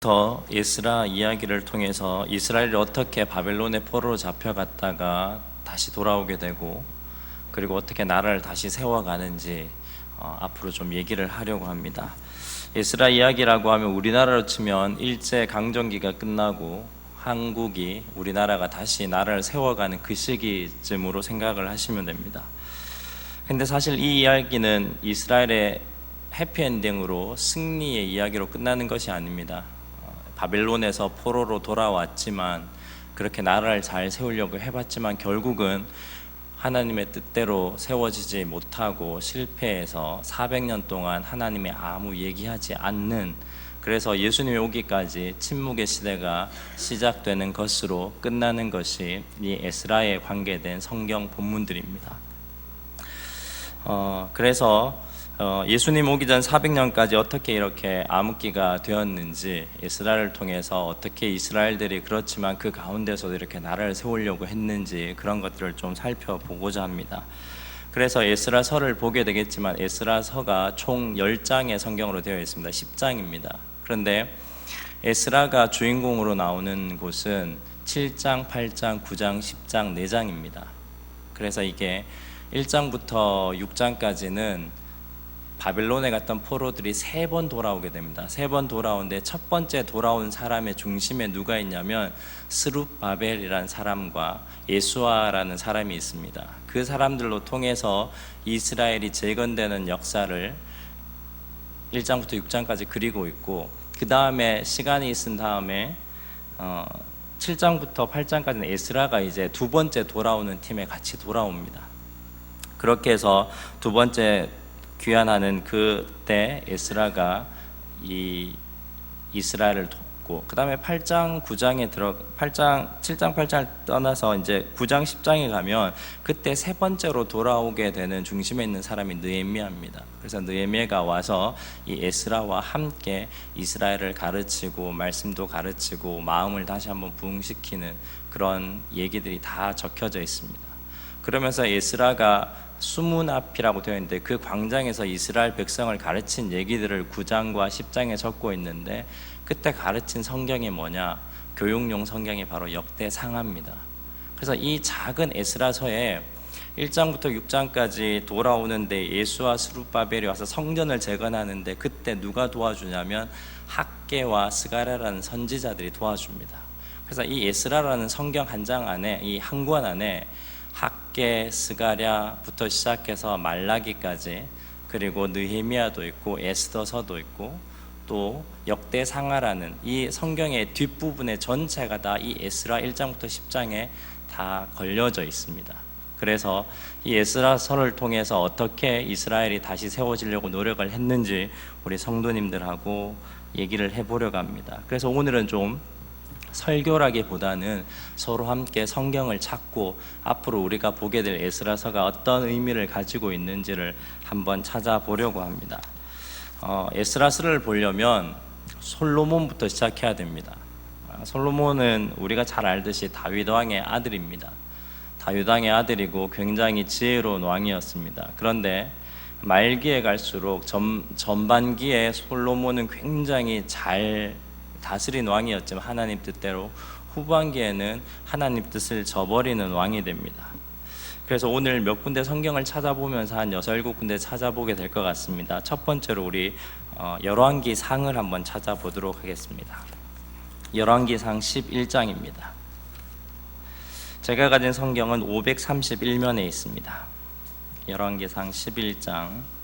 에스라 이야기를 통해서 이스라엘이 어떻게 바벨론의 포로로 잡혀갔다가 다시 돌아오게 되고, 그리고 어떻게 나라를 다시 세워가는지 앞으로 좀 얘기를 하려고 합니다. 에스라 이야기라고 하면 우리나라로 치면 일제 강점기가 끝나고 한국이, 우리나라가 다시 나라를 세워가는 그 시기쯤으로 생각을 하시면 됩니다. 근데 사실 이 이야기는 이스라엘의 해피엔딩으로, 승리의 이야기로 끝나는 것이 아닙니다. 바벨론에서 포로로 돌아왔지만, 그렇게 나라를 잘 세우려고 해봤지만 결국은 하나님의 뜻대로 세워지지 못하고 실패해서 400년 동안 하나님이 아무 얘기하지 않는, 그래서 예수님이 오기까지 침묵의 시대가 시작되는 것으로 끝나는 것이 이 에스라에 관계된 성경 본문들입니다. 그래서 예수님 오기 전 400년까지 어떻게 이렇게 암흑기가 되었는지, 에스라를 통해서 어떻게 이스라엘들이 그렇지만 그 가운데서도 이렇게 나라를 세우려고 했는지, 그런 것들을 좀 살펴보고자 합니다. 그래서 에스라서를 보게 되겠지만, 에스라서가 총 10장의 성경으로 되어 있습니다. 10장입니다. 그런데 에스라가 주인공으로 나오는 곳은 7장, 8장, 9장, 10장, 4장입니다. 그래서 이게 1장부터 6장까지는 바벨론에 갔던 포로들이 3번 돌아오게 됩니다. 3번 돌아오는데 첫 번째 돌아온 사람의 중심에 누가 있냐면 스룹바벨이라는 사람과 예수아라는 사람이 있습니다. 그 사람들로 통해서 이스라엘이 재건되는 역사를 1장부터 6장까지 그리고 있고, 그 다음에 시간이 있은 다음에 7장부터 8장까지는 에스라가 이제 두 번째 돌아오는 팀에 같이 돌아옵니다. 그렇게 해서 두 번째 귀환하는 그때 에스라가 이 이스라엘을 돕고, 그 다음에 8장, 9장에 7장, 8장을 떠나서 이제 9장, 10장에 가면 그때 세 번째로 돌아오게 되는 중심에 있는 사람이 느헤미야입니다. 그래서 느헤미야가 와서 이 에스라와 함께 이스라엘을 가르치고, 말씀도 가르치고, 마음을 다시 한번 부흥시키는 그런 얘기들이 다 적혀져 있습니다. 그러면서 에스라가 수문 앞이라고 되어 있는데, 그 광장에서 이스라엘 백성을 가르친 얘기들을 9장과 10장에 적고 있는데, 그때 가르친 성경이 뭐냐? 교육용 성경이 바로 역대상하입니다. 그래서 이 작은 에스라서에 1장부터 6장까지 돌아오는데, 예수와 스룹바벨이 와서 성전을 재건하는데 그때 누가 도와주냐면 학개와 스가랴라는 선지자들이 도와줍니다. 그래서 이 에스라라는 성경 한 장 안에, 이 한 권 안에 학개, 스가랴부터 시작해서 말라기까지, 그리고 느헤미야도 있고 에스더서도 있고, 또 역대상하라는 이 성경의 뒷부분의 전체가 다 이 에스라 1장부터 10장에 다 걸려져 있습니다. 그래서 이 에스라서를 통해서 어떻게 이스라엘이 다시 세워지려고 노력을 했는지 우리 성도님들하고 얘기를 해보려고 합니다. 그래서 오늘은 좀 설교라기보다는 서로 함께 성경을 찾고 앞으로 우리가 보게 될 에스라서가 어떤 의미를 가지고 있는지를 한번 찾아보려고 합니다. 에스라서를 보려면 솔로몬부터 시작해야 됩니다. 솔로몬은 우리가 잘 알듯이 다윗 왕의 아들입니다. 다윗 왕의 아들이고 굉장히 지혜로운 왕이었습니다. 그런데 말기에 갈수록 전반기에 솔로몬은 굉장히 잘 다스린 왕이었지만 하나님 뜻대로, 후반기에는 하나님 뜻을 저버리는 왕이 됩니다. 그래서 오늘 몇 군데 성경을 찾아보면서 한 6, 7군데 찾아보게 될 것 같습니다. 첫 번째로 우리 열왕기상을 한번 찾아보도록 하겠습니다. 열왕기상 11장입니다. 제가 가진 성경은 531면에 있습니다. 열왕기상 11장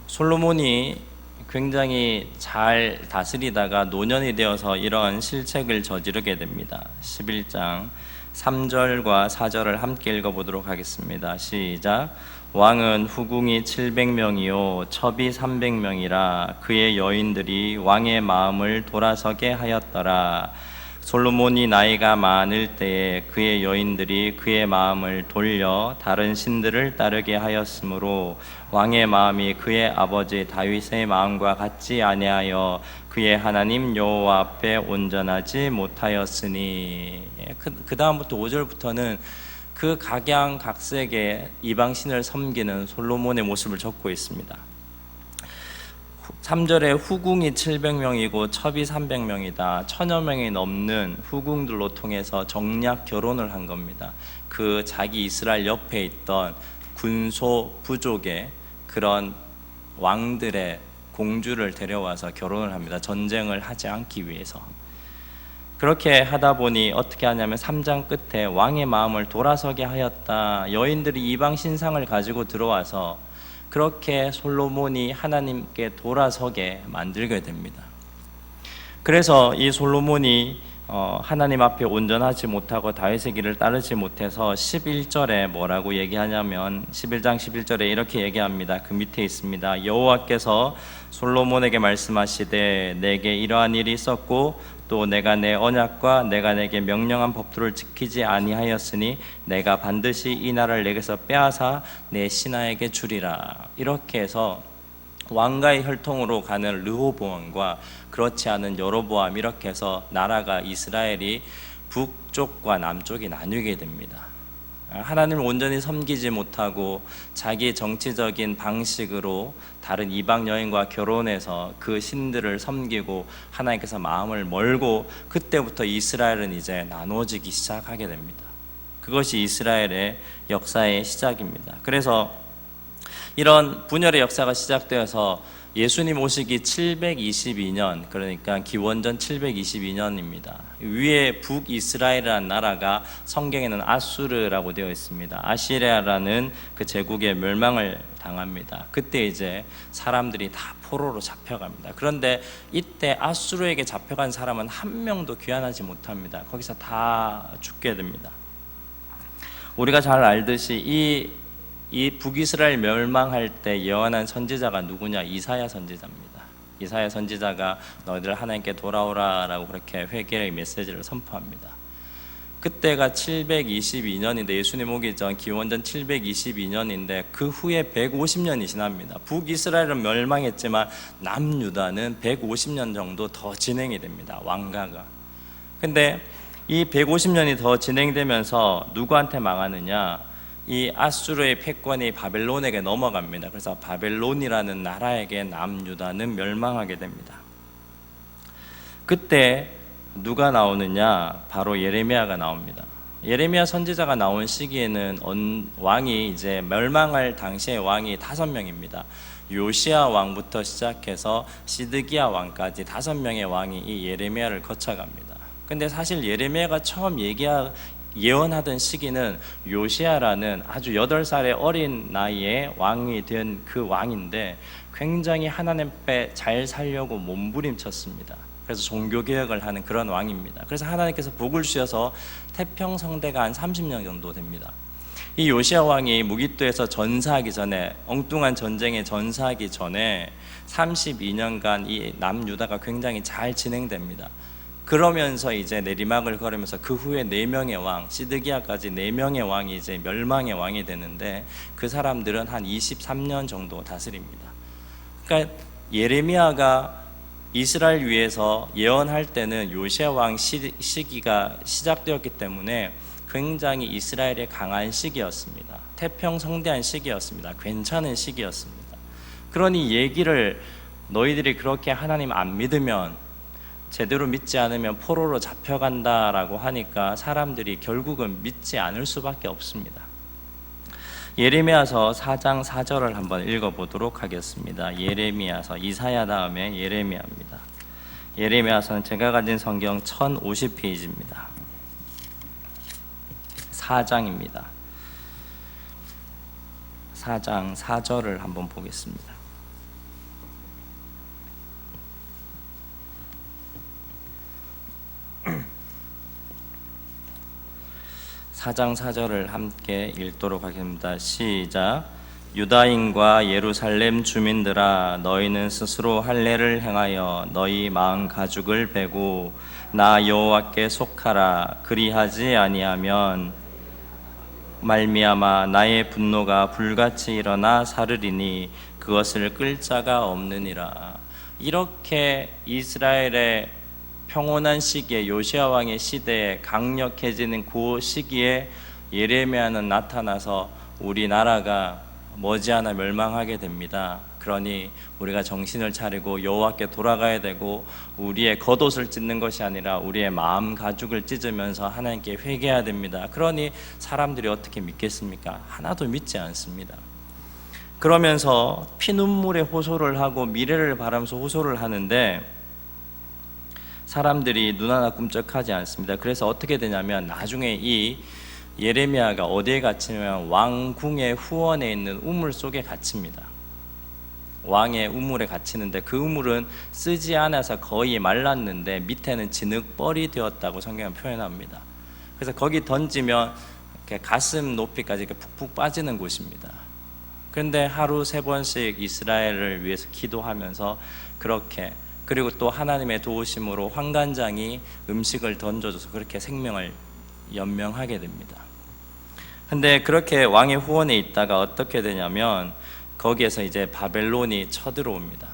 솔로몬이 굉장히 잘 다스리다가 노년이 되어서 이런 실책을 저지르게 됩니다. 11장 3절과 4절을 함께 읽어보도록 하겠습니다. 시작. 왕은 후궁이 700명이요 첩이 300명이라 그의 여인들이 왕의 마음을 돌아서게 하였더라. 솔로몬이 나이가 많을 때에 그의 여인들이 그의 마음을 돌려 다른 신들을 따르게 하였으므로 왕의 마음이 그의 아버지 다윗의 마음과 같지 아니하여 그의 하나님 여호와 앞에 온전하지 못하였으니. 그 다음부터 5절부터는 그 각양각색의 이방신을 섬기는 솔로몬의 모습을 적고 있습니다. 3절에 후궁이 700명이고 첩이 300명이다. 1000여 명이 넘는 후궁들로 통해서 정략 결혼을 한 겁니다. 그 자기 이스라엘 옆에 있던 군소 부족의 그런 왕들의 공주를 데려와서 결혼을 합니다. 전쟁을 하지 않기 위해서. 그렇게 하다 보니 어떻게 하냐면 3장 끝에 왕의 마음을 돌아서게 하였다. 여인들이 이방 신상을 가지고 들어와서 그렇게 솔로몬이 하나님께 돌아서게 만들게 됩니다. 그래서 이 솔로몬이 하나님 앞에 온전하지 못하고 다윗의 길을 따르지 못해서 11절에 뭐라고 얘기하냐면 11장 11절에 이렇게 얘기합니다. 그 밑에 있습니다. 여호와께서 솔로몬에게 말씀하시되 내게 이러한 일이 있었고 또 내가 내 언약과 내가 내게 명령한 법도를 지키지 아니하였으니 내가 반드시 이 나라를 내게서 빼앗아 내 신하에게 주리라. 이렇게 해서 왕가의 혈통으로 가는 르호보암과 그렇지 않은 여로보암, 이렇게 해서 나라가 이스라엘이 북쪽과 남쪽이 나뉘게 됩니다. 하나님을 온전히 섬기지 못하고 자기의 정치적인 방식으로 다른 이방 여인과 결혼해서 그 신들을 섬기고 하나님께서 마음을 멀고, 그때부터 이스라엘은 이제 나눠지기 시작하게 됩니다. 그것이 이스라엘의 역사의 시작입니다. 그래서 이런 분열의 역사가 시작되어서 예수님 오시기 722년, 그러니까 기원전 722년입니다. 위에 북이스라엘이라는 나라가 성경에는 아수르라고 되어 있습니다. 아시리아라는 그 제국의 멸망을 당합니다. 그때 이제 사람들이 다 포로로 잡혀갑니다. 그런데 이때 아수르에게 잡혀간 사람은 한 명도 귀환하지 못합니다. 거기서 다 죽게 됩니다. 우리가 잘 알듯이 이 북이스라엘 멸망할 때 예언한 선지자가 누구냐? 이사야 선지자입니다. 이사야 선지자가 너희들 하나님께 돌아오라라고 그렇게 회개의 메시지를 선포합니다. 그때가 722년인데 예수님 오기 전 기원전 722년인데 그 후에 150년이 지납니다. 북이스라엘은 멸망했지만 남유다는 150년 정도 더 진행이 됩니다. 왕가가. 근데 이 150년이 더 진행되면서 누구한테 망하느냐? 이 아수르의 패권이 바벨론에게 넘어갑니다. 그래서 바벨론이라는 나라에게 남유다는 멸망하게 됩니다. 그때 누가 나오느냐? 바로 예레미야가 나옵니다. 예레미야 선지자가 나온 시기에는 왕이 이제 멸망할 당시의 왕이 5명입니다. 요시야 왕부터 시작해서 시드기야 왕까지 5명의 왕이 이 예레미야를 거쳐갑니다. 근데 사실 예레미야가 처음 예언하던 시기는 요시야라는 아주 8살의 어린 나이에 왕이 된 그 왕인데 굉장히 하나님 앞에 잘 살려고 몸부림쳤습니다. 그래서 종교개혁을 하는 그런 왕입니다. 그래서 하나님께서 복을 주셔서 태평성대가 한 30년 정도 됩니다. 이 요시야 왕이 무기토에서 전사하기 전에, 엉뚱한 전쟁에 전사하기 전에 32년간 이 남유다가 굉장히 잘 진행됩니다. 그러면서 이제 내리막을 걸으면서 그 후에 4명의 왕, 시드기야까지 4명의 왕이 이제 멸망의 왕이 되는데 그 사람들은 한 23년 정도 다스립니다. 그러니까 예레미야가 이스라엘 위해서 예언할 때는 요시야 왕 시기가 시작되었기 때문에 굉장히 이스라엘의 강한 시기였습니다. 태평성대한 시기였습니다. 괜찮은 시기였습니다. 그러니 얘기를 너희들이 그렇게 하나님 안 믿으면, 제대로 믿지 않으면 포로로 잡혀간다라고 하니까 사람들이 결국은 믿지 않을 수밖에 없습니다. 예레미야서 4장 4절을 한번 읽어보도록 하겠습니다. 예레미야서, 이사야 다음에 예레미야입니다. 예레미야서는 제가 가진 성경 1050페이지입니다. 4장입니다. 4장 4절을 한번 보겠습니다. 4장 4절을 함께 읽도록 하겠습니다. 시작. 유다인과 예루살렘 주민들아, 너희는 스스로 할례를 행하여 너희 마음 가죽을 베고 나 여호와께 속하라. 그리하지 아니하면 말미암아 나의 분노가 불같이 일어나 사르리니 그것을 끌 자가 없느니라. 이렇게 이스라엘의 평온한 시기에, 요시야 왕의 시대에 강력해지는 그 시기에 예레미야는 나타나서 우리나라가 머지않아 멸망하게 됩니다. 그러니 우리가 정신을 차리고 여호와께 돌아가야 되고, 우리의 겉옷을 찢는 것이 아니라 우리의 마음 가죽을 찢으면서 하나님께 회개해야 됩니다. 그러니 사람들이 어떻게 믿겠습니까? 하나도 믿지 않습니다. 그러면서 피눈물에 호소를 하고 미래를 바라면서 호소를 하는데 사람들이 눈 하나 꿈쩍하지 않습니다. 그래서 어떻게 되냐면 나중에 이 예레미야가 어디에 갇히냐면 왕궁의 후원에 있는 우물 속에 갇힙니다. 왕의 우물에 갇히는데 그 우물은 쓰지 않아서 거의 말랐는데 밑에는 진흙벌이 되었다고 성경은 표현합니다. 그래서 거기 던지면 가슴 높이까지 이렇게 푹푹 빠지는 곳입니다. 그런데 하루 3번씩 이스라엘을 위해서 기도하면서 그렇게, 그리고 또 하나님의 도우심으로 환관장이 음식을 던져줘서 그렇게 생명을 연명하게 됩니다. 근데 그렇게 왕의 후원에 있다가 어떻게 되냐면 거기에서 이제 바벨론이 쳐들어옵니다.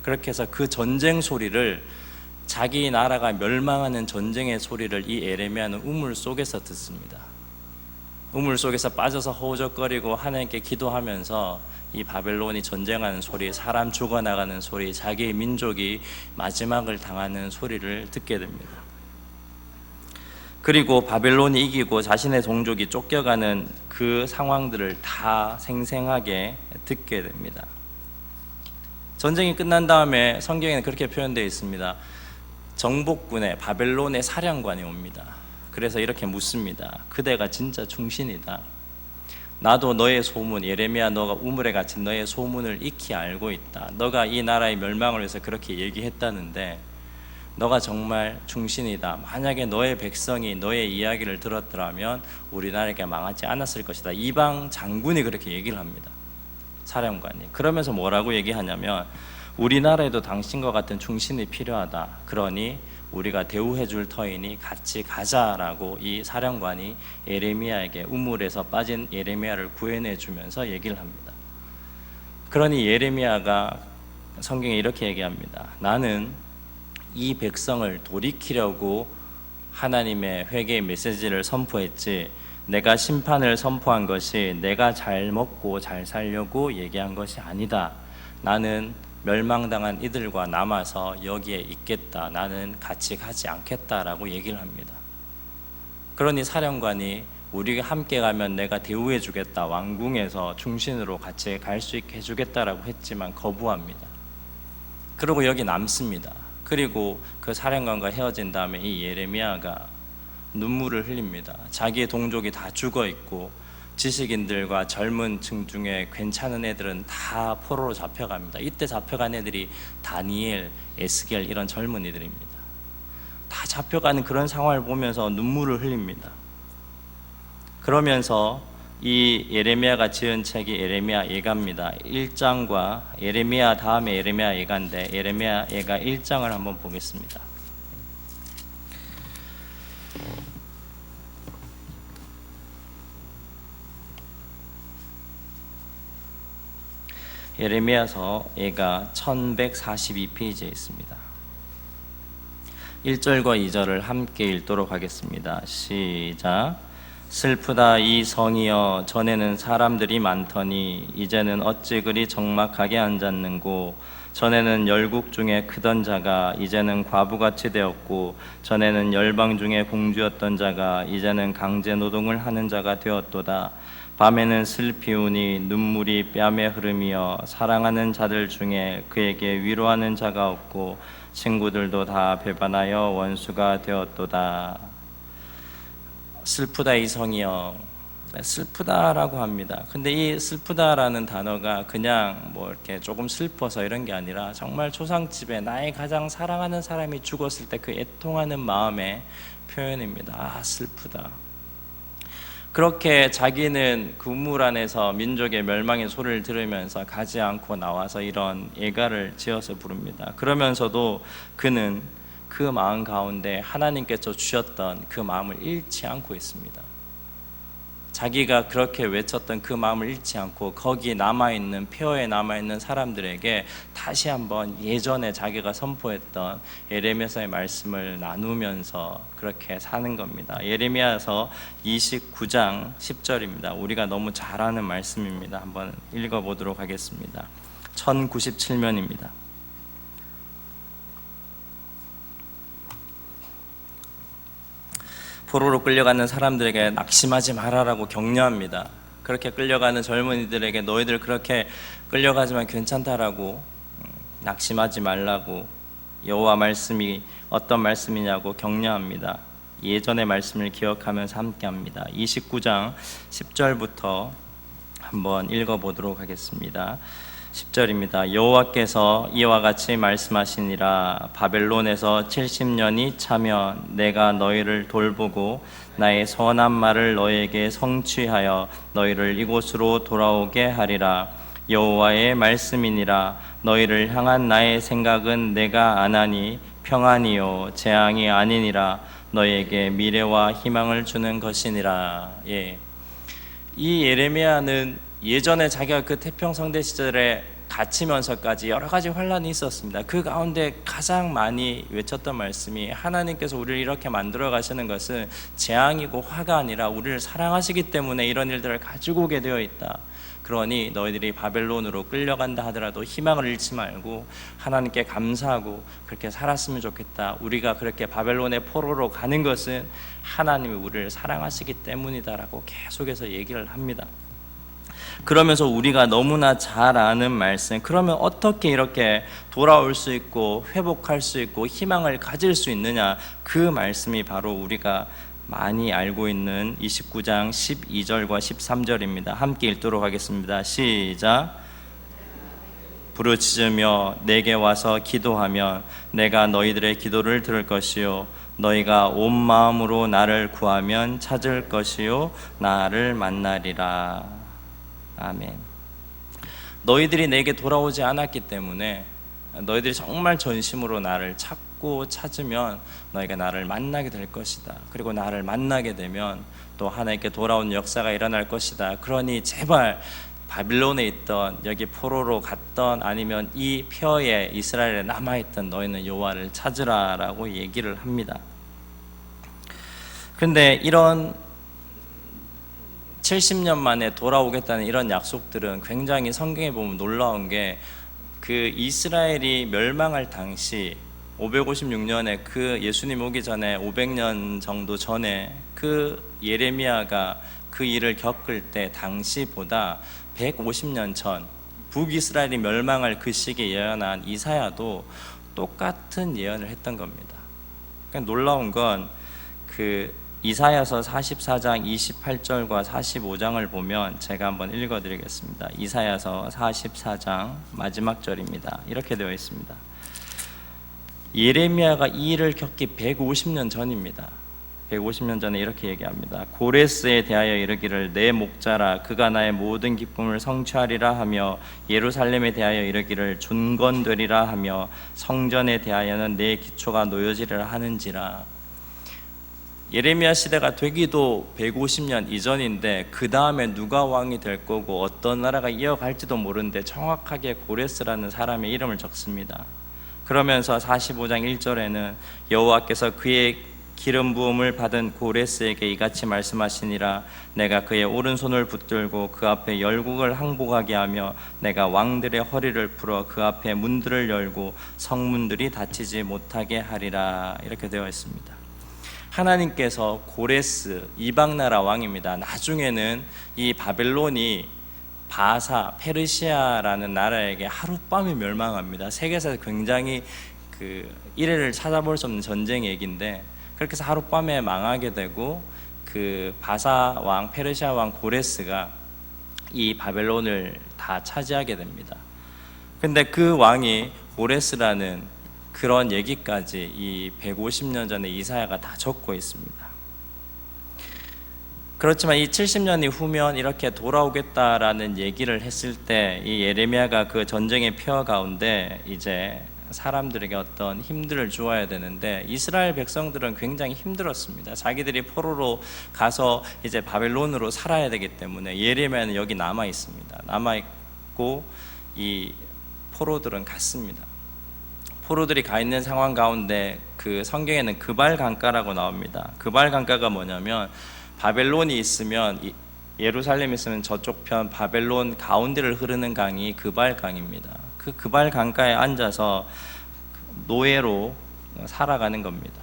그렇게 해서 그 전쟁 소리를, 자기 나라가 멸망하는 전쟁의 소리를 이 예레미야는 우물 속에서 듣습니다. 우물 속에서 빠져서 허우적거리고 하나님께 기도하면서 이 바벨론이 전쟁하는 소리, 사람 죽어나가는 소리, 자기의 민족이 마지막을 당하는 소리를 듣게 됩니다. 그리고 바벨론이 이기고 자신의 동족이 쫓겨가는 그 상황들을 다 생생하게 듣게 됩니다. 전쟁이 끝난 다음에 성경에는 그렇게 표현되어 있습니다. 정복군의 바벨론의 사령관이 옵니다. 그래서 이렇게 묻습니다. 그대가 진짜 충신이다. 나도 너의 소문, 예레미야 너가 우물에 갇힌 너의 소문을 익히 알고 있다. 너가 이 나라의 멸망을 위해서 그렇게 얘기했다는데 너가 정말 충신이다. 만약에 너의 백성이 너의 이야기를 들었더라면 우리나라가 망하지 않았을 것이다. 이방 장군이 그렇게 얘기를 합니다. 사령관이. 그러면서 뭐라고 얘기하냐면 우리나라에도 당신과 같은 충신이 필요하다. 그러니 우리가 대우해 줄 터이니 같이 가자라고 이 사령관이 예레미야에게 우물에서 빠진 예레미야를 구해내 주면서 얘기를 합니다. 그러니 예레미야가 성경에 이렇게 얘기합니다. 나는 이 백성을 돌이키려고 하나님의 회개의 메시지를 선포했지, 내가 심판을 선포한 것이 내가 잘 먹고 잘 살려고 얘기한 것이 아니다. 나는 멸망당한 이들과 남아서 여기에 있겠다. 나는 같이 가지 않겠다라고 얘기를 합니다. 그러니 사령관이 우리가 함께 가면 내가 대우해 주겠다. 왕궁에서 충신으로 같이 갈 수 있게 해주겠다라고 했지만 거부합니다. 그리고 여기 남습니다. 그리고 그 사령관과 헤어진 다음에 이 예레미야가 눈물을 흘립니다. 자기의 동족이 다 죽어 있고 지식인들과 젊은 층 중에 괜찮은 애들은 다 포로로 잡혀갑니다. 이때 잡혀간 애들이 다니엘, 에스겔 이런 젊은이들입니다. 다 잡혀가는 그런 상황을 보면서 눈물을 흘립니다. 그러면서 이 예레미야가 지은 책이 예레미야 예가입니다. 1장과 예레미야 다음에 예레미야 예가인데 예레미야 예가 1장을 한번 보겠습니다. 예레미야서 예가 1142페이지에 있습니다. 1절과 2절을 함께 읽도록 하겠습니다. 시작. 슬프다 이 성이여, 전에는 사람들이 많더니 이제는 어찌 그리 적막하게 앉았는고. 전에는 열국 중에 크던 자가 이제는 과부같이 되었고, 전에는 열방 중에 공주였던 자가 이제는 강제 노동을 하는 자가 되었도다. 밤에는 슬피 우니 눈물이 뺨에 흐르며 사랑하는 자들 중에 그에게 위로하는 자가 없고 친구들도 다 배반하여 원수가 되었도다. 슬프다 이 성이여, 슬프다라고 합니다. 근데 이 슬프다라는 단어가 그냥 뭐 이렇게 조금 슬퍼서 이런 게 아니라 정말 초상집에 나의 가장 사랑하는 사람이 죽었을 때 그 애통하는 마음의 표현입니다. 아, 슬프다. 그렇게 자기는 그 우물 안에서 민족의 멸망의 소리를 들으면서 가지 않고 나와서 이런 예가를 지어서 부릅니다. 그러면서도 그는 그 마음 가운데 하나님께서 주셨던 그 마음을 잃지 않고 있습니다. 자기가 그렇게 외쳤던 그 마음을 잃지 않고 거기 남아있는 폐허에 남아있는 사람들에게 다시 한번 예전에 자기가 선포했던 예레미야서의 말씀을 나누면서 그렇게 사는 겁니다. 예레미야서 29장 10절입니다. 우리가 너무 잘 아는 말씀입니다. 한번 읽어보도록 하겠습니다. 1097면입니다. 포로로 끌려가는 사람들에게 낙심하지 말아라고 격려합니다. 그렇게 끌려가는 젊은이들에게 너희들 그렇게 끌려가지만 괜찮다라고, 낙심하지 말라고 여호와 말씀이 어떤 말씀이냐고 격려합니다. 예전의 말씀을 기억하면서 함께합니다. 29장 10절부터 한번 읽어보도록 하겠습니다. 10절입니다. 여호와께서 이와 같이 말씀하시니라. 바벨론에서 70년이 차면 내가 너희를 돌보고 나의 선한 말을 너희에게 성취하여 너희를 이곳으로 돌아오게 하리라. 여호와의 말씀이니라. 너희를 향한 나의 생각은 내가 아나니 평안이요 재앙이 아니니라. 너희에게 미래와 희망을 주는 것이니라. 이 예레미야는 예전에 자기가 그 태평성대 시절에 갇히면서까지 여러 가지 환란이 있었습니다. 그 가운데 가장 많이 외쳤던 말씀이 하나님께서 우리를 이렇게 만들어 가시는 것은 재앙이고 화가 아니라 우리를 사랑하시기 때문에 이런 일들을 가지고 오게 되어 있다. 그러니 너희들이 바벨론으로 끌려간다 하더라도 희망을 잃지 말고 하나님께 감사하고 그렇게 살았으면 좋겠다. 우리가 그렇게 바벨론의 포로로 가는 것은 하나님이 우리를 사랑하시기 때문이다라고 계속해서 얘기를 합니다. 그러면서 우리가 너무나 잘 아는 말씀, 그러면 어떻게 이렇게 돌아올 수 있고 회복할 수 있고 희망을 가질 수 있느냐, 그 말씀이 바로 우리가 많이 알고 있는 29장 12절과 13절입니다. 함께 읽도록 하겠습니다. 시작. 부르짖으며 내게 와서 기도하면 내가 너희들의 기도를 들을 것이요 너희가 온 마음으로 나를 구하면 찾을 것이요 나를 만나리라. 아멘. 너희들이 내게 돌아오지 않았기 때문에 너희들이 정말 전심으로 나를 찾고 찾으면 너희가 나를 만나게 될 것이다. 그리고 나를 만나게 되면 또 하나님께 돌아온 역사가 일어날 것이다. 그러니 제발 바빌론에 있던 여기 포로로 갔던 아니면 이 폐허에 이스라엘에 남아있던 너희는 여호와를 찾으라라고 얘기를 합니다. 그런데 이런 70년 만에 돌아오겠다는 이런 약속들은 굉장히 성경에 보면 놀라운 게, 그 이스라엘이 멸망할 당시 556년에 그 예수님 오기 전에 500년 정도 전에 그 예레미야가 그 일을 겪을 때 당시보다 150년 전 북이스라엘이 멸망할 그 시기에 예언한 이사야도 똑같은 예언을 했던 겁니다. 그러니까 놀라운 건 그 이사야서 44장 28절과 45장을 보면 제가 한번 읽어드리겠습니다. 이사야서 44장 마지막 절입니다. 이렇게 되어 있습니다. 예레미야가 이 일을 겪기 150년 전입니다. 150년 전에 이렇게 얘기합니다. 고레스에 대하여 이르기를 내 목자라 그가 나의 모든 기쁨을 성취하리라 하며 예루살렘에 대하여 이르기를 준건되리라 하며 성전에 대하여는 내 기초가 놓여지리라 하는지라. 예레미야 시대가 되기도 150년 이전인데 그 다음에 누가 왕이 될 거고 어떤 나라가 이어갈지도 모르는데 정확하게 고레스라는 사람의 이름을 적습니다. 그러면서 45장 1절에는 여호와께서 그의 기름 부음을 받은 고레스에게 이같이 말씀하시니라. 내가 그의 오른손을 붙들고 그 앞에 열국을 항복하게 하며 내가 왕들의 허리를 풀어 그 앞에 문들을 열고 성문들이 닫히지 못하게 하리라. 이렇게 되어 있습니다. 하나님께서 고레스, 이방나라 왕입니다. 나중에는 이 바벨론이 바사, 페르시아라는 나라에게 하룻밤에 멸망합니다. 세계에서 굉장히 그 이래를 찾아볼 수 없는 전쟁 얘기인데, 그렇게 해서 하룻밤에 망하게 되고 그 바사 왕, 페르시아 왕 고레스가 이 바벨론을 다 차지하게 됩니다. 근데 그 왕이 고레스라는 그런 얘기까지 이 150년 전에 이사야가 다 적고 있습니다. 그렇지만 이 70년이 후면 이렇게 돌아오겠다라는 얘기를 했을 때 이 예레미야가 그 전쟁의 폐허 가운데 이제 사람들에게 어떤 힘들을 주어야 되는데 이스라엘 백성들은 굉장히 힘들었습니다. 자기들이 포로로 가서 이제 바벨론으로 살아야 되기 때문에 예레미야는 여기 남아 있습니다. 남아 있고 이 포로들은 갔습니다. 포로들이 가 있는 상황 가운데 그 성경에는 그발 강가라고 나옵니다. 그발 강가가 뭐냐면 바벨론이 있으면 예루살렘이 있으면 저쪽 편 바벨론 가운데를 흐르는 강이 그발 강입니다. 그 그발 강가에 앉아서 노예로 살아가는 겁니다.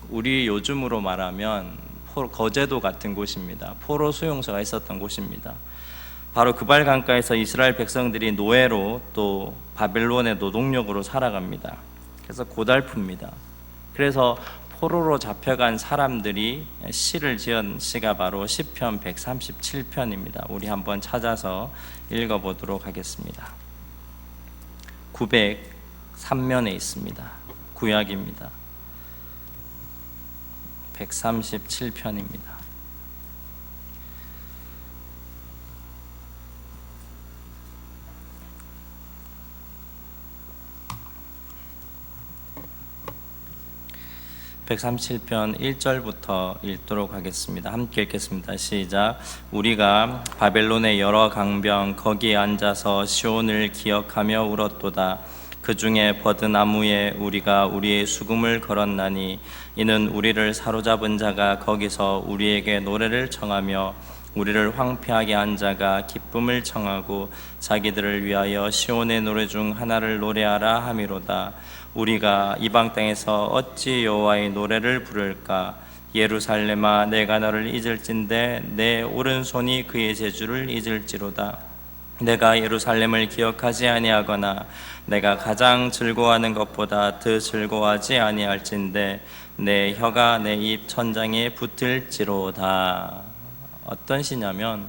우리 요즘으로 말하면 거제도 같은 곳입니다. 포로 수용소가 있었던 곳입니다. 바로 그발 강가에서 이스라엘 백성들이 노예로 또 바벨론의 노동력으로 살아갑니다. 그래서 고달픕니다. 그래서 포로로 잡혀간 사람들이 시를 지은 시가 바로 시편 137편입니다. 우리 한번 찾아서 읽어보도록 하겠습니다. 903면에 있습니다. 구약입니다. 137편입니다. (137편) 1절부터 읽도록 하겠습니다. 함께 읽겠습니다. 시작. 우리가 바벨론의 여러 강병 거기에 앉아서 시온을 기억하며 울었도다. 그 중에 버드나무에 우리가 우리의 수금을 걸었나니 이는 우리를 사로잡은 자가 거기서 우리에게 노래를 청하며 우리를 황폐하게 한 자가 기쁨을 청하고 자기들을 위하여 시온의 노래 중 하나를 노래하라 함이로다. 우리가 이방 땅에서 어찌 여호와의 노래를 부를까? 예루살렘아, 내가 너를 잊을진대 내 오른손이 그의 제주를 잊을지로다. 내가 예루살렘을 기억하지 아니하거나 내가 가장 즐거워하는 것보다 더 즐거워하지 아니할진대 내 혀가 내 입 천장에 붙을지로다. 어떤 시냐면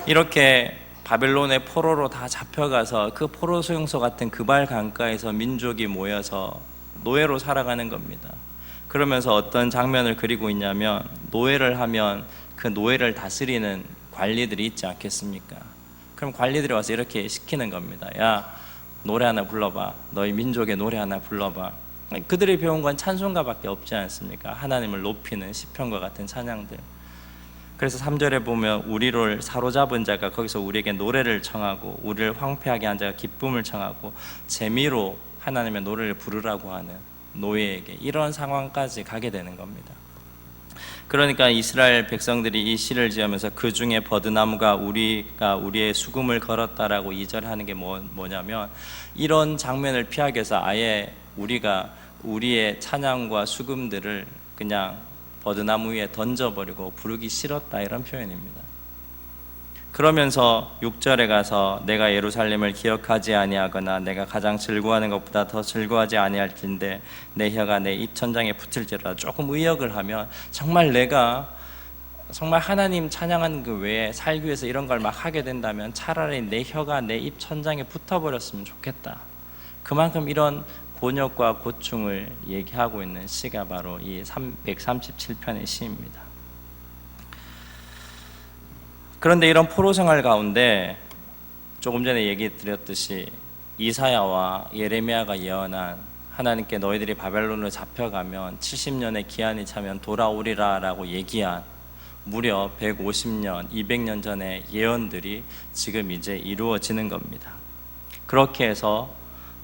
이렇게 바벨론의 포로로 다 잡혀가서 그 포로 수용소 같은 그발 강가에서 민족이 모여서 노예로 살아가는 겁니다. 그러면서 어떤 장면을 그리고 있냐면 노예를 하면 그 노예를 다스리는 관리들이 있지 않겠습니까? 그럼 관리들이 와서 이렇게 시키는 겁니다. 야, 노래 하나 불러봐. 너희 민족의 노래 하나 불러봐. 그들이 배운 건 찬송가밖에 없지 않습니까? 하나님을 높이는 시편과 같은 찬양들. 그래서 3절에 보면 우리를 사로잡은 자가 거기서 우리에게 노래를 청하고 우리를 황폐하게 한 자가 기쁨을 청하고 재미로 하나님의 노래를 부르라고 하는 노예에게 이런 상황까지 가게 되는 겁니다. 그러니까 이스라엘 백성들이 이 시를 지으면서 그 중에 버드나무가 우리가 우리의 수금을 걸었다라고 2절에 하는 게 뭐냐면 이런 장면을 피하기 위해서 아예 우리가 우리의 찬양과 수금들을 그냥 버드나무 위에 던져버리고 부르기 싫었다, 이런 표현입니다. 그러면서 6절에 가서 내가 예루살렘을 기억하지 아니하거나 내가 가장 즐거워하는 것보다 더 즐거워하지 아니할진대 내 혀가 내 입 천장에 붙을지라. 조금 의역을 하면 정말 내가 정말 하나님 찬양하는 그 외에 살기 위해서 이런 걸 막 하게 된다면 차라리 내 혀가 내 입 천장에 붙어버렸으면 좋겠다. 그만큼 이런 곤욕과 고충을 얘기하고 있는 시가 바로 이 137편의 시입니다. 그런데 이런 포로 생활 가운데 조금 전에 얘기 드렸듯이 이사야와 예레미야가 예언한 하나님께 너희들이 바벨론으로 잡혀가면 70년의 기한이 차면 돌아오리라 라고 얘기한 무려 150년, 200년 전의 예언들이 지금 이제 이루어지는 겁니다. 그렇게 해서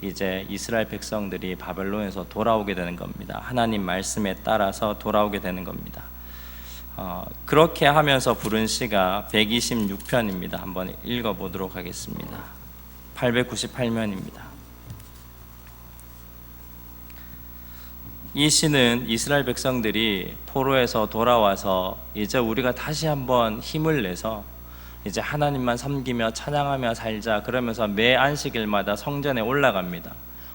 이제 이스라엘 백성들이 바벨론에서 돌아오게 되는 겁니다. 하나님 말씀에 따라서 돌아오게 되는 겁니다. 그렇게 하면서 부른 시가 126편입니다. 한번 읽어보도록 하겠습니다. 898면입니다. 이 시는 이스라엘 백성들이 포로에서 돌아와서 이제 우리가 다시 한번 힘을 내서 이제 하나님만 섬기며 찬양하며 살자 그러면서 매 안식일마다 성전에 올라갑니다.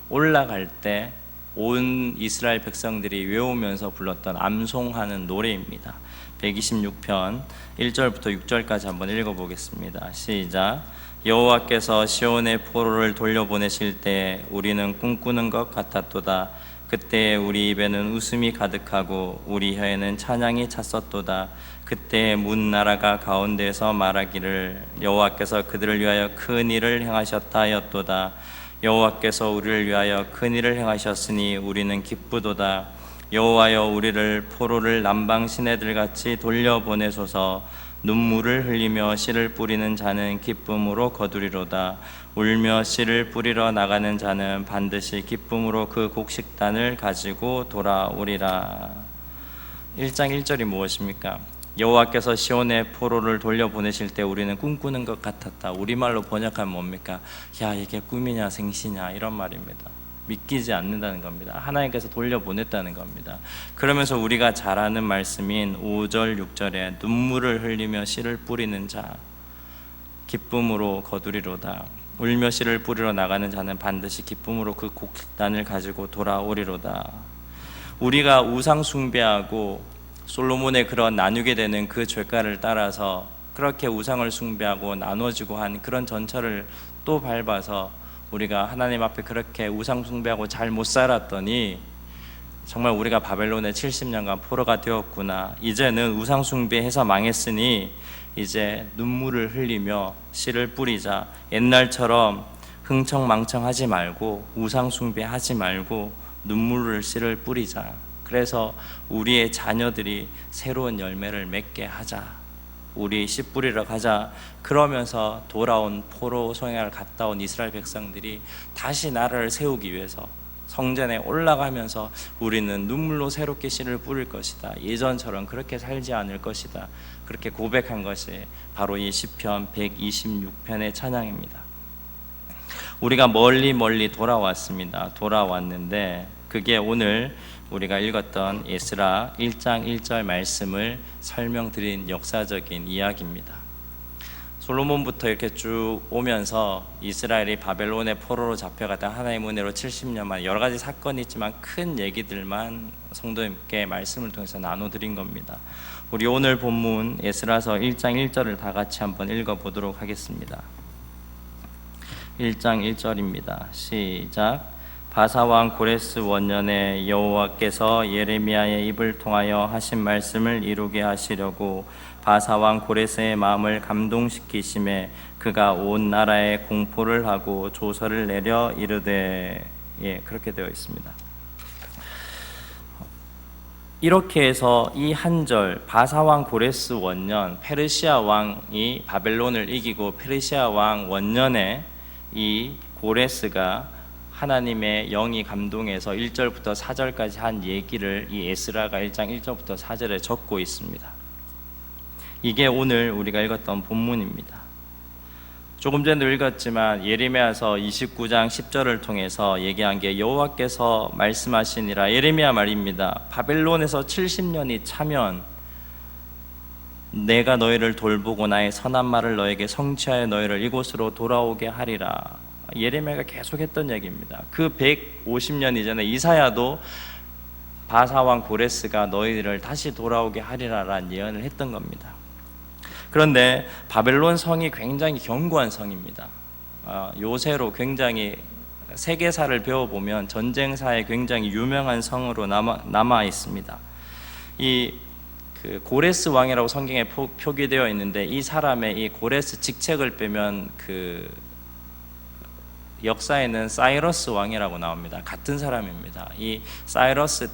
올라갈 때 온 이스라엘 백성들이 외우면서 불렀던 암송하는 노래입니다. 126편 1절부터 6절까지 한번 읽어보겠습니다. 시작. 여호와께서 시온의 포로를 돌려보내실 때 우리는 꿈꾸는 것 같았도다. 그때 우리 입에는 웃음이 가득하고 우리 혀에는 찬양이 찼었도다. 그때 문 나라가 가운데에서 말하기를 여호와께서 그들을 위하여 큰 일을 행하셨다 하였도다. 여호와께서 우리를 위하여 큰 일을 행하셨으니 우리는 기쁘도다. 여호와여, 우리를 포로를 남방 시내들 같이 돌려보내소서. 눈물을 흘리며 씨를 뿌리는 자는 기쁨으로 거두리로다. 울며 씨를 뿌리러 나가는 자는 반드시 기쁨으로 그 곡식단을 가지고 돌아오리라. 1장 1절이 무엇입니까? 여호와께서 시온의 포로를 돌려보내실 때 우리는 꿈꾸는 것 같았다. 우리말로 번역하면 뭡니까? 야, 이게 꿈이냐 생시냐, 이런 말입니다. 믿기지 않는다는 겁니다. 하나님께서 돌려보냈다는 겁니다. 그러면서 우리가 잘 아는 말씀인 5절 6절에 눈물을 흘리며 씨를 뿌리는 자 기쁨으로 거두리로다. 울며 씨를 뿌리러 나가는 자는 반드시 기쁨으로 그 곡단을 가지고 돌아오리로다. 우리가 우상 숭배하고 솔로몬의 그런 나누게 되는 그 죄가를 따라서 그렇게 우상을 숭배하고 나눠지고 한 그런 전철을 또 밟아서 우리가 하나님 앞에 그렇게 우상 숭배하고 잘 못 살았더니 정말 우리가 바벨론의 70년간 포로가 되었구나. 이제는 우상 숭배해서 망했으니 이제 눈물을 흘리며 씨를 뿌리자. 옛날처럼 흥청망청하지 말고 우상 숭배하지 말고 눈물을 씨를 뿌리자. 그래서 우리의 자녀들이 새로운 열매를 맺게 하자. 우리 씨 뿌리러 가자. 그러면서 돌아온 포로 성향을 갔다 온 이스라엘 백성들이 다시 나라를 세우기 위해서 성전에 올라가면서 우리는 눈물로 새롭게 씨를 뿌릴 것이다. 예전처럼 그렇게 살지 않을 것이다. 그렇게 고백한 것이 바로 이 시편 126편의 찬양입니다. 우리가 멀리 돌아왔습니다. 돌아왔는데 그게 오늘 우리가 읽었던 에스라 1장 1절 말씀을 설명드린 역사적인 이야기입니다. 솔로몬부터 이렇게 쭉 오면서 이스라엘이 바벨론의 포로로 잡혀갔다 하나님의 은혜로 70년 만에 여러 가지 사건이 있지만 큰 얘기들만 성도님께 말씀을 통해서 나눠드린 겁니다. 우리 오늘 본문 에스라서 1장 1절을 다 같이 한번 읽어보도록 하겠습니다. 1장 1절입니다. 시작. 바사왕 고레스 원년에 여호와께서 예레미야의 입을 통하여 하신 말씀을 이루게 하시려고 바사왕 고레스의 마음을 감동시키심에 그가 온 나라에 공포를 하고 조서를 내려 이르되, 그렇게 되어 있습니다. 이렇게 해서 이 한 절, 바사왕 고레스 원년, 페르시아 왕이 바벨론을 이기고 페르시아 왕 원년에 이 고레스가 하나님의 영이 감동해서 1절부터 4절까지 한 얘기를 이 에스라가 1장 1절부터 4절에 적고 있습니다. 이게 오늘 우리가 읽었던 본문입니다. 조금 전에도 읽었지만 예레미야서 29장 10절을 통해서 얘기한 게 여호와께서 말씀하시니라. 예레미야 말입니다. 바벨론에서 70년이 차면 내가 너희를 돌보고 나의 선한 말을 너에게 성취하여 너희를 이곳으로 돌아오게 하리라. 예레미야가 계속했던 얘기입니다. 그 150년 이전에 이사야도 바사왕 고레스가 너희를 다시 돌아오게 하리라라는 예언을 했던 겁니다. 그런데 바벨론 성이 굉장히 견고한 성입니다. 요새로 굉장히 세계사를 배워보면 전쟁사에 굉장히 유명한 성으로 남아 있습니다. 그 고레스 왕이라고 성경에 표기되어 있는데 이 사람의 이 고레스 직책을 빼면 그 역사에는 사이러스 왕이라고 나옵니다. 같은 사람입니다. 이 사이러스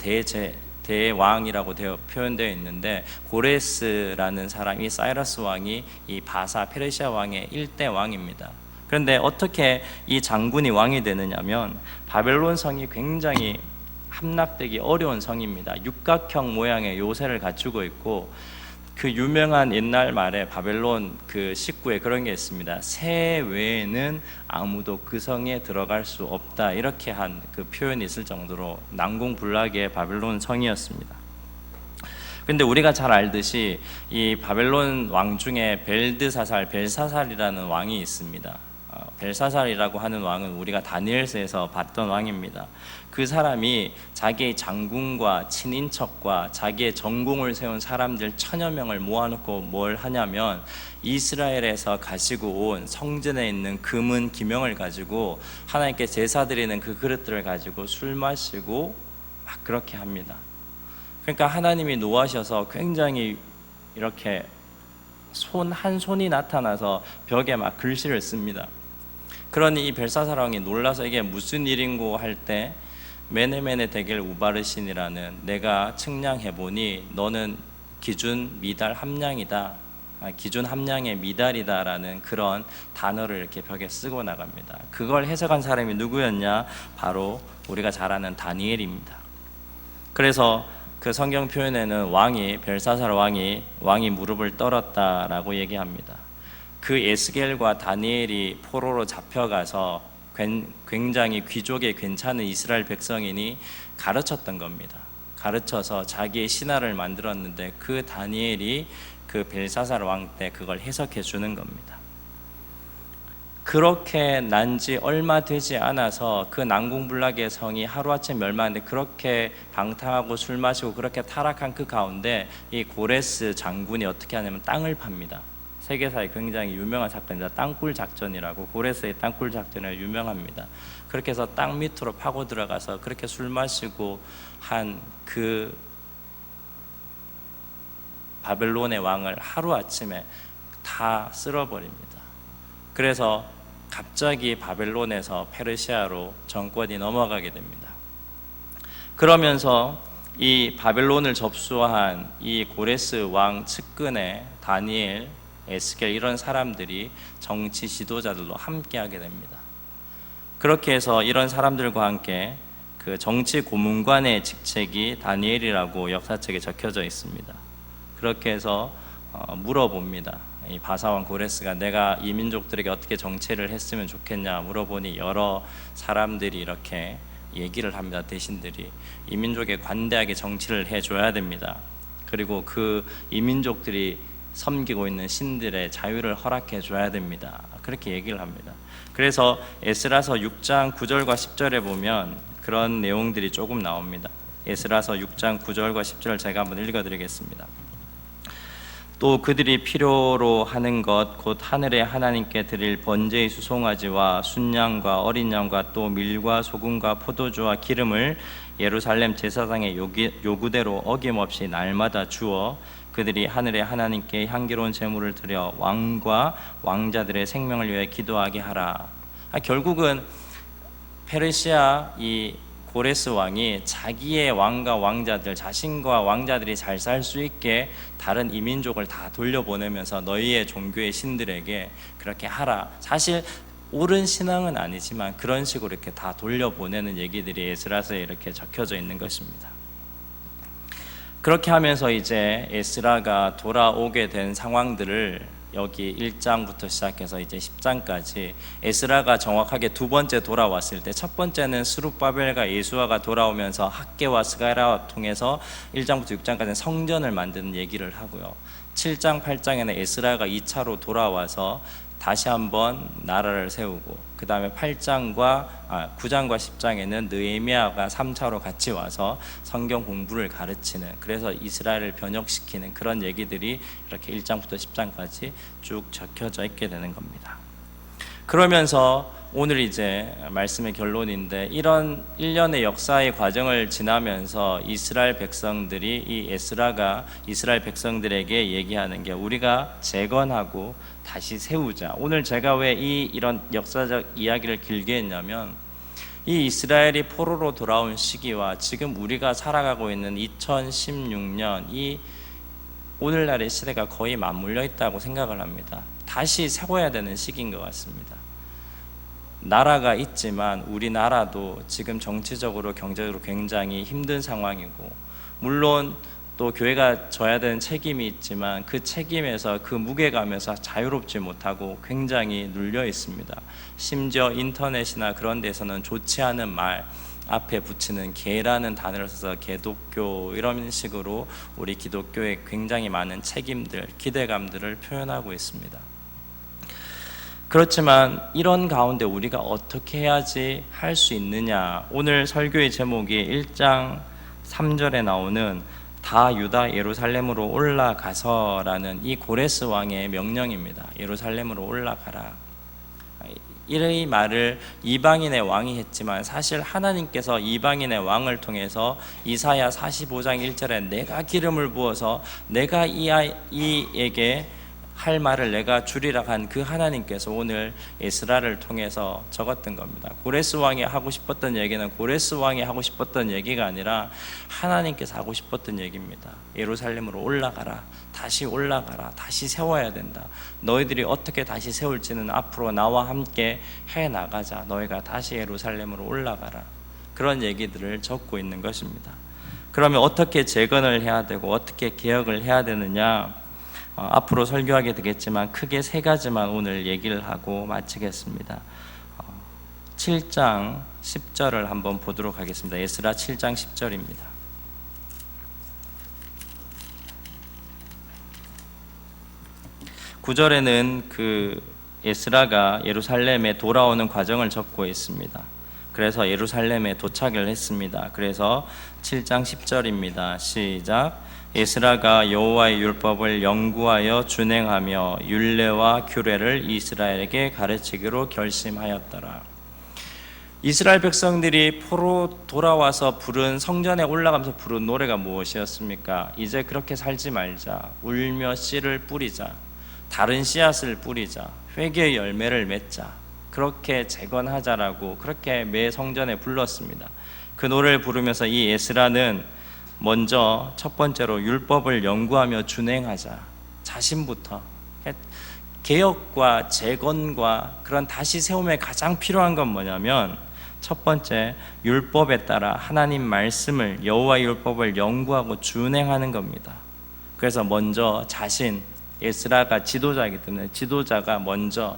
대왕이라고 표현되어 있는데 고레스라는 사람이 사이러스 왕이 이 바사 페르시아 왕의 1대 왕입니다. 그런데 어떻게 이 장군이 왕이 되느냐면 바벨론 성이 굉장히 함락되기 어려운 성입니다. 육각형 모양의 요새를 갖추고 있고 그 유명한 옛날 말에 바벨론 그 식구에 그런 게 있습니다. 새 외에는 아무도 그 성에 들어갈 수 없다. 이렇게 한 그 표현이 있을 정도로 난공불락의 바벨론 성이었습니다. 근데 우리가 잘 알듯이 이 바벨론 왕 중에 벨사살이라는 왕이 있습니다. 벨사살이라고 하는 왕은 우리가 다니엘서에서 봤던 왕입니다. 그 사람이 자기의 장군과 친인척과 자기의 전공을 세운 사람들 1000여 명을 모아놓고 뭘 하냐면 이스라엘에서 가지고 온 성전에 있는 금은 기명을 가지고 하나님께 제사 드리는 그 그릇들을 가지고 술 마시고 막 그렇게 합니다. 그러니까 하나님이 노하셔서 굉장히 이렇게 한 손이 나타나서 벽에 막 글씨를 씁니다. 그러니 이 벨사살 왕이 놀라서 이게 무슨 일인고 할 때 메네메네 데겔 우바르신이라는, 내가 측량해 보니 너는 기준 미달 함량이다, 기준 함량의 미달이다라는 그런 단어를 이렇게 벽에 쓰고 나갑니다. 그걸 해석한 사람이 누구였냐? 바로 우리가 잘 아는 다니엘입니다. 그래서 그 성경 표현에는 벨사살 왕이 무릎을 떨었다라고 얘기합니다. 그 에스겔과 다니엘이 포로로 잡혀가서 굉장히 귀족의 괜찮은 이스라엘 백성이니 가르쳤던 겁니다. 가르쳐서 자기의 신화를 만들었는데 그 다니엘이 그 벨사살 왕 때 그걸 해석해 주는 겁니다. 그렇게 난 지 얼마 되지 않아서 그 난공불락의 성이 하루아침 멸망하는데, 그렇게 방탕하고 술 마시고 그렇게 타락한 그 가운데 이 고레스 장군이 어떻게 하냐면 땅을 팝니다. 세계사에 굉장히 유명한 사건입니다. 땅굴 작전이라고, 고레스의 땅굴 작전이 유명합니다. 그렇게 해서 땅 밑으로 파고 들어가서 그렇게 술 마시고 한 그 바벨론의 왕을 하루아침에 다 쓸어버립니다. 그래서 갑자기 바벨론에서 페르시아로 정권이 넘어가게 됩니다. 그러면서 이 바벨론을 접수한 이 고레스 왕 측근의 다니엘, 에스겔 이런 사람들이 정치 지도자들로 함께하게 됩니다. 그렇게 해서 이런 사람들과 함께 그 정치 고문관의 직책이 다니엘이라고 역사책에 적혀져 있습니다. 그렇게 해서 물어봅니다. 이 바사왕 고레스가 내가 이 민족들에게 어떻게 정치를 했으면 좋겠냐 물어보니 여러 사람들이 이렇게 얘기를 합니다. 대신들이 이 민족에 관대하게 정치를 해줘야 됩니다. 그리고 그 이 민족들이 섬기고 있는 신들의 자유를 허락해 줘야 됩니다. 그렇게 얘기를 합니다. 그래서 에스라서 6장 9절과 10절에 보면 그런 내용들이 조금 나옵니다. 에스라서 6장 9절과 10절을 제가 한번 읽어드리겠습니다. 또 그들이 필요로 하는 것 곧 하늘의 하나님께 드릴 번제의 수송아지와 순양과 어린 양과 또 밀과 소금과 포도주와 기름을 예루살렘 제사장의 요구대로 어김없이 날마다 주어 그들이 하늘의 하나님께 향기로운 제물을 드려 왕과 왕자들의 생명을 위해 기도하게 하라. 결국은 페르시아 이 고레스 왕이 자기의 왕과 왕자들, 자신과 왕자들이 잘 살 수 있게 다른 이민족을 다 돌려보내면서 너희의 종교의 신들에게 그렇게 하라. 사실 옳은 신앙은 아니지만 그런 식으로 이렇게 다 돌려보내는 얘기들이 에스라서에 이렇게 적혀져 있는 것입니다. 그렇게 하면서 이제 에스라가 돌아오게 된 상황들을 여기 1장부터 시작해서 이제 10장까지 에스라가 정확하게 두 번째 돌아왔을 때, 첫 번째는 스룹바벨과 예수아가 돌아오면서 학개와 스가랴와 통해서 1장부터 6장까지는 성전을 만드는 얘기를 하고요. 7장 8장에는 에스라가 2차로 돌아와서 다시 한번 나라를 세우고, 그 다음에 9장과 10장에는 느헤미야가 3차로 같이 와서 성경 공부를 가르치는, 그래서 이스라엘을 변혁시키는 그런 얘기들이 이렇게 1장부터 10장까지 쭉 적혀져 있게 되는 겁니다. 그러면서 오늘 이제 말씀의 결론인데, 이런 1년의 역사의 과정을 지나면서 이스라엘 백성들이, 이 에스라가 이스라엘 백성들에게 얘기하는 게 우리가 재건하고 다시 세우자. 오늘 제가 왜 이런 역사적 이야기를 길게 했냐면, 이 이스라엘이 포로로 돌아온 시기와 지금 우리가 살아가고 있는 2016년 이 오늘날의 시대가 거의 맞물려 있다고 생각을 합니다. 다시 세워야 되는 시기인 것 같습니다. 나라가 있지만 우리나라도 지금 정치적으로 경제적으로 굉장히 힘든 상황이고, 물론 또 교회가 져야 되는 책임이 있지만 그 책임에서 그 무게감에서 자유롭지 못하고 굉장히 눌려 있습니다. 심지어 인터넷이나 그런 데서는 좋지 않은 말 앞에 붙이는 개라는 단어를 써서 개독교 이런 식으로 우리 기독교에 굉장히 많은 책임들, 기대감들을 표현하고 있습니다. 그렇지만 이런 가운데 우리가 어떻게 해야지 할 수 있느냐, 오늘 설교의 제목이 1장 3절에 나오는 다 유다 예루살렘으로 올라가서라는 이 고레스 왕의 명령입니다. 예루살렘으로 올라가라. 이 말을 이방인의 왕이 했지만 사실 하나님께서 이방인의 왕을 통해서 이사야 45장 1절에 내가 기름을 부어서 내가 이에게 할 말을 내가 주리라 한 그 하나님께서 오늘 에스라를 통해서 적었던 겁니다. 고레스 왕이 하고 싶었던 얘기는 고레스 왕이 하고 싶었던 얘기가 아니라 하나님께서 하고 싶었던 얘기입니다. 예루살렘으로 올라가라, 다시 올라가라, 다시 세워야 된다. 너희들이 어떻게 다시 세울지는 앞으로 나와 함께 해나가자. 너희가 다시 예루살렘으로 올라가라. 그런 얘기들을 적고 있는 것입니다. 그러면 어떻게 재건을 해야 되고 어떻게 개혁을 해야 되느냐, 앞으로 설교하게 되겠지만 크게 세 가지만 오늘 얘기를 하고 마치겠습니다. 7장 10절을 한번 보도록 하겠습니다. 에스라 7장 10절입니다. 구절에는 그 에스라가 예루살렘에 돌아오는 과정을 적고 있습니다. 그래서 예루살렘에 도착을 했습니다. 그래서 7장 10절입니다. 시작. 에스라가 여호와의 율법을 연구하여 준행하며 율례와 규례를 이스라엘에게 가르치기로 결심하였더라. 이스라엘 백성들이 포로 돌아와서 부른, 성전에 올라가면서 부른 노래가 무엇이었습니까? 이제 그렇게 살지 말자, 울며 씨를 뿌리자, 다른 씨앗을 뿌리자, 회개의 열매를 맺자, 그렇게 재건하자라고 그렇게 매 성전에 불렀습니다. 그 노래를 부르면서 이 에스라는 먼저 첫 번째로 율법을 연구하며 준행하자, 자신부터 개혁과 재건과 그런 다시 세움에 가장 필요한 건 뭐냐면 첫 번째, 율법에 따라 하나님 말씀을, 여호와의 율법을 연구하고 준행하는 겁니다. 그래서 먼저 에스라가 지도자이기 때문에 지도자가 먼저,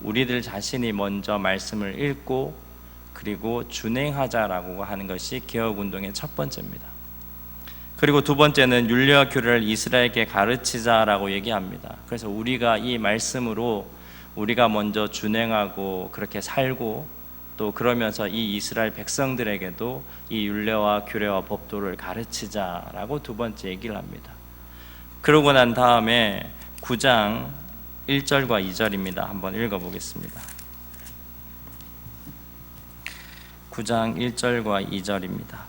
우리들 자신이 먼저 말씀을 읽고 그리고 준행하자라고 하는 것이 개혁운동의 첫 번째입니다. 그리고 두 번째는 율례와 규례를 이스라엘에게 가르치자라고 얘기합니다. 그래서 우리가 이 말씀으로 우리가 먼저 준행하고 그렇게 살고, 또 그러면서 이 이스라엘 백성들에게도 이 율례와 규례와 법도를 가르치자라고 두 번째 얘기를 합니다. 그러고 난 다음에 9장 1절과 2절입니다. 한번 읽어보겠습니다. 9장 1절과 2절입니다.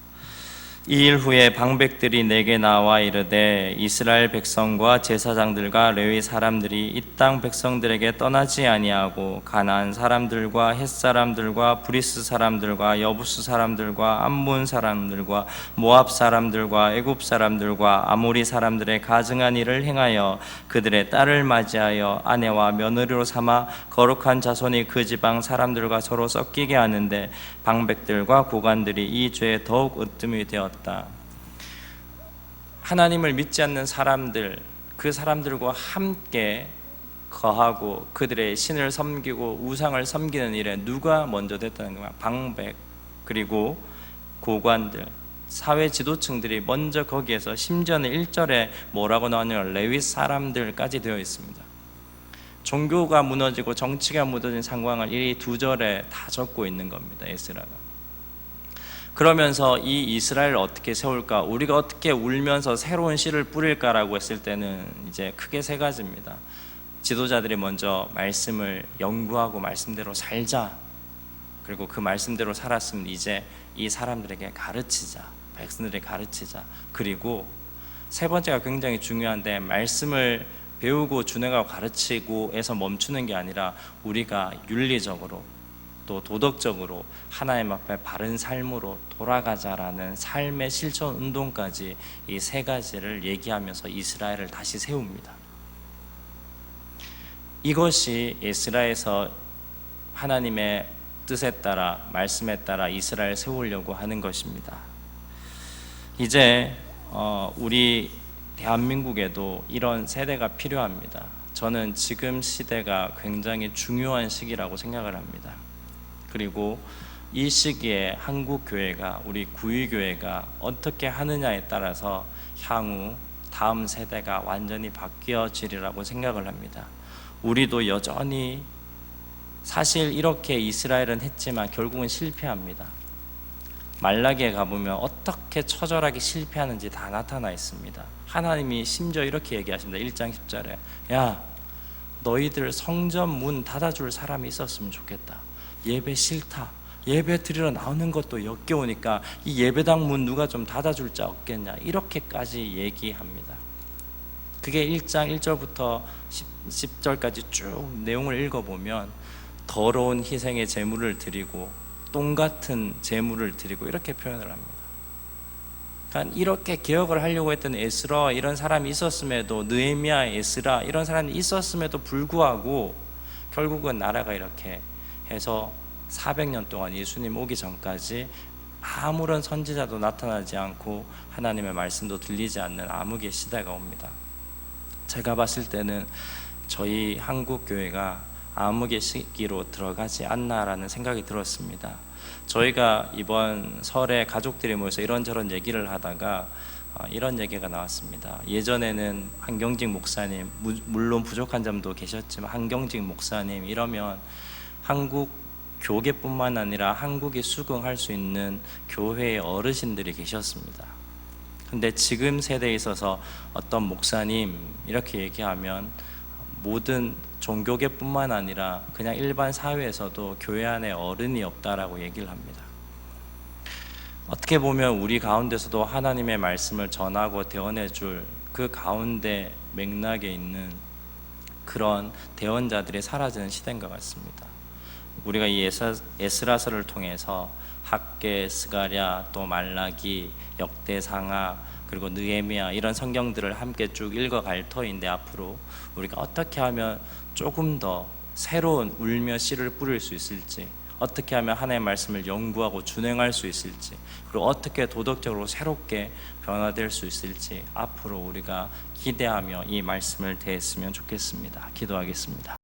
이 일 후에 방백들이 내게 나와 이르되 이스라엘 백성과 제사장들과 레위 사람들이 이 땅 백성들에게 떠나지 아니하고 가나안 사람들과 헷 사람들과 브리스 사람들과 여부스 사람들과 암몬 사람들과 모압 사람들과 애굽 사람들과 아모리 사람들의 가증한 일을 행하여 그들의 딸을 맞이하여 아내와 며느리로 삼아 거룩한 자손이 그 지방 사람들과 서로 섞이게 하는데 방백들과 고관들이 이 죄에 더욱 으뜸이 되었다. 하나님을 믿지 않는 사람들, 그 사람들과 함께 거하고 그들의 신을 섬기고 우상을 섬기는 일에 누가 먼저 됐다는 거야? 방백, 그리고 고관들, 사회 지도층들이 먼저 거기에서, 심지어는 1절에 뭐라고 나오냐면 레위 사람들까지 되어 있습니다. 종교가 무너지고 정치가 무너진 상황을 이 2절에 다 적고 있는 겁니다, 에스라가. 그러면서 이 이스라엘을 어떻게 세울까, 우리가 어떻게 울면서 새로운 씨를 뿌릴까라고 했을 때는 이제 크게 세 가지입니다. 지도자들이 먼저 말씀을 연구하고 말씀대로 살자. 그리고 그 말씀대로 살았으면 이제 이 사람들에게 가르치자, 백성들에게 가르치자. 그리고 세 번째가 굉장히 중요한데, 말씀을 배우고 준행하고 가르치고에서 멈추는 게 아니라 우리가 윤리적으로 또 도덕적으로 하나님 앞에 바른 삶으로 돌아가자라는 삶의 실천 운동까지 이 세 가지를 얘기하면서 이스라엘을 다시 세웁니다. 이것이 에스라에서 하나님의 뜻에 따라, 말씀에 따라 이스라엘 세우려고 하는 것입니다. 이제 우리 대한민국에도 이런 세대가 필요합니다. 저는 지금 시대가 굉장히 중요한 시기라고 생각을 합니다. 그리고 이 시기에 한국 교회가, 우리 구의교회가 어떻게 하느냐에 따라서 향후 다음 세대가 완전히 바뀌어지리라고 생각을 합니다. 우리도 여전히 사실 이렇게 이스라엘은 했지만 결국은 실패합니다. 말라기에 가보면 어떻게 처절하게 실패하는지 다 나타나 있습니다. 하나님이 심지어 이렇게 얘기하십니다. 1장 10절에 야, 너희들 성전 문 닫아줄 사람이 있었으면 좋겠다. 예배 싫다. 예배 드리러 나오는 것도 역겨우니까 이 예배당 문 누가 좀 닫아줄 자 없겠냐, 이렇게까지 얘기합니다. 그게 1장 1절부터 10절까지 쭉 내용을 읽어보면 더러운 희생의 제물을 드리고 똥 같은 제물을 드리고 이렇게 표현을 합니다. 그러니까 이렇게 개혁을 하려고 했던 에스라 이런 사람이 있었음에도, 느헤미야, 에스라 이런 사람이 있었음에도 불구하고 결국은 나라가 이렇게 해서 400년 동안 예수님 오기 전까지 아무런 선지자도 나타나지 않고 하나님의 말씀도 들리지 않는 암흑의 시대가 옵니다. 제가 봤을 때는 저희 한국 교회가 암흑의 시기로 들어가지 않나라는 생각이 들었습니다. 저희가 이번 설에 가족들이 모여서 이런저런 얘기를 하다가 이런 얘기가 나왔습니다. 예전에는 한경직 목사님, 물론 부족한 점도 계셨지만 한경직 목사님 이러면 한국 교계뿐만 아니라 한국이 수긍할 수 있는 교회의 어르신들이 계셨습니다. 근데 지금 세대에 있어서 어떤 목사님 이렇게 얘기하면 모든 종교계뿐만 아니라 그냥 일반 사회에서도 교회 안에 어른이 없다라고 얘기를 합니다. 어떻게 보면 우리 가운데서도 하나님의 말씀을 전하고 대언해 줄 그 가운데 맥락에 있는 그런 대언자들이 사라지는 시대인 것 같습니다. 우리가 이 에스라서를 통해서 학개, 스가랴, 또 말라기, 역대상하, 그리고 느헤미야 이런 성경들을 함께 쭉 읽어갈 터인데 앞으로 우리가 어떻게 하면 조금 더 새로운 울며 씨를 뿌릴 수 있을지, 어떻게 하면 하나님의 말씀을 연구하고 준행할 수 있을지, 그리고 어떻게 도덕적으로 새롭게 변화될 수 있을지 앞으로 우리가 기대하며 이 말씀을 대했으면 좋겠습니다. 기도하겠습니다.